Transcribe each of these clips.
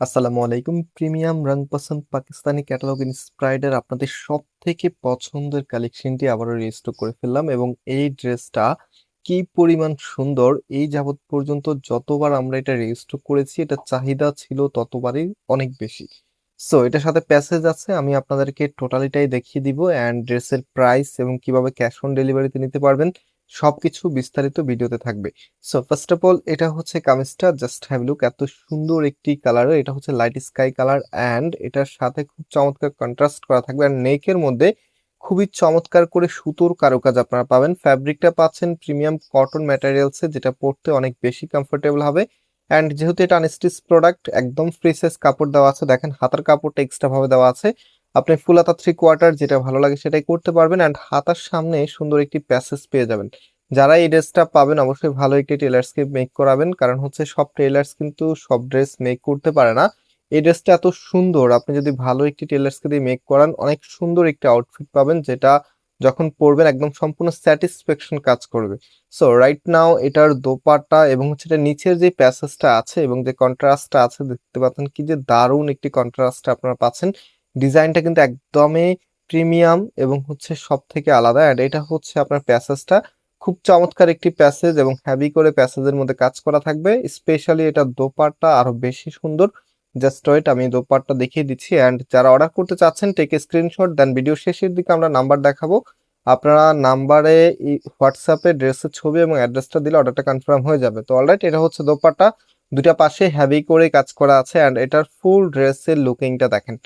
আসসালামু আলাইকুম। প্রিমিয়াম রং পসন্দ Pakistani catalogue inspired আপনাদের সব থেকে পছন্দের কালেকশনটি আবারও রিস্টক করে ফেললাম এবং এই ড্রেসটা কি পরিমাণ সুন্দর! এই যাবত পর্যন্ত যতবার আমরা এটা রিস্টক করেছি এটা চাহিদা ছিল ততবারই অনেক বেশি। সো এটার সাথে প্যাসেজ আছে, আমি আপনাদেরকে টোটালিটাই দেখিয়ে দিব অ্যান্ড ড্রেসের প্রাইস এবং কিভাবে ক্যাশ অন ডেলিভারিতে নিতে পারবেন সবকিছু বিস্তারিত ভিডিওতে থাকবে। সো ফার্স্ট অফ অল এটা হচ্ছে কামিজটা, জাস্ট হ্যাভ লুক, এত সুন্দর একটি কালার। এটা হচ্ছে লাইট স্কাই কালার অ্যান্ড এটার সাথে খুব চমৎকার কন্ট্রাস্ট করা থাকবে আর নেকের মধ্যে খুবই চমৎকার করে সুতোর কারুকাজ আপনারা পাবেন। ফ্যাব্রিকটা পাচ্ছেন প্রিমিয়াম কটন ম্যাটেরিয়ালসে, যেটা পরতে অনেক বেশি কমফোর্টেবল হবে। অ্যান্ড যেহেতু এটা আনস্টিচ প্রোডাক্ট, একদম ফ্রি সাইজ কাপড় দেওয়া আছে। দেখেন হাতার কাপড়টা এক্সট্রা ভাবে দেওয়া আছে, আপনি ফুল হাতা 3/4 যেটা ভালো লাগে সেটাই করতে পারবেন। অ্যান্ড হাতার সামনে সুন্দর একটি প্যাসেজ পেয়ে যাবেন। যারা এই ড্রেসটা পাবেন অবশ্যই ভালো একটি টেলার্সকে মেক করাবেন, কারণ হচ্ছে সব টেলার্স কিন্তু সব ড্রেস মেক করতে পারে না। এই ড্রেসটা এত সুন্দর, আপনি যদি ভালো একটি টেলার্সকে দিয়ে মেক করান অনেক সুন্দর একটি আউটফিট পাবেন, যেটা যখন পরবেন একদম সম্পূর্ণ স্যাটিসফ্যাকশন কাজ করবে। সো রাইট নাও এটার দোপাট্টা এবং হচ্ছে এটা নিচের যে প্যাসেজটা আছে এবং যে কন্ট্রাস্টটা আছে দেখতে পাচ্ছেন, কি যে দারুণ একটি কন্ট্রাস্ট আপনারা পাচ্ছেন। ডিজাইনটা কিন্তু একদমই প্রিমিয়াম এবং হচ্ছে সব থেকে আলাদা। অ্যান্ড এটা হচ্ছে আপনার প্যাসেজটা, খুব চমৎকার একটি প্যাসেজ এবং হেভি করে প্যাসেজের মধ্যে কাজ করা থাকবে। স্পেশালি এটা দোপাট্টা আরো বেশি সুন্দর। জাস্ট ওয়েট, আমি দোপাট্টা দেখিয়ে দিচ্ছি। অ্যান্ড যারা অর্ডার করতে চাচ্ছেন টেক স্ক্রিনশট দেন, ভিডিও শেষের দিকে আমরা নাম্বার দেখাবো, আপনারা নাম্বারে হোয়াটসঅ্যাপে ড্রেসের ছবি এবং অ্যাড্রেসটা দিলে অর্ডারটা কনফার্ম হয়ে যাবে। তো অলরাইট, এটা হচ্ছে দোপাট্টা, দুটা পাশে হেভি করে কাজ করা আছে। অ্যান্ড এটার ফুল ড্রেসের লুকিংটা দেখেন,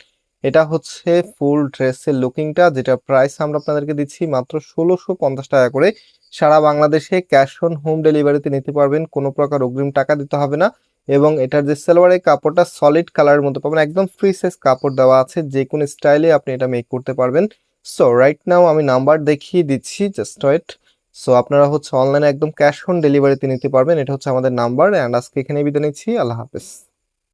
এটা হচ্ছে ফুল ড্রেসের লুকিংটা, যেটা প্রাইস আমরা আপনাদেরকে দিচ্ছি মাত্র 1650 টাকা করে। সারা বাংলাদেশে ক্যাশ অন হোম ডেলিভারিতে নিতে পারবেন, কোনো প্রকার অগ্রিম টাকা দিতে হবে না। এবং এটার যে সালোয়ারের কাপড়টা সলিড কালারের মধ্যে পাবেন, একদম ফ্রি সাইজ কাপড় দেওয়া আছে, যে কোনো স্টাইলে আপনি এটা মেক করতে পারবেন। সো রাইট নাও আমি নাম্বার দেখিয়ে দিচ্ছি, জাস্ট ওয়েট। সো আপনারা হচ্ছে অনলাইনে একদম ক্যাশ অন ডেলিভারিতে নিতে পারবেন, এটা হচ্ছে আমাদের নাম্বার। অ্যান্ড আজকে এখানে বিদায় নিচ্ছি, আল্লাহ হাফেজ।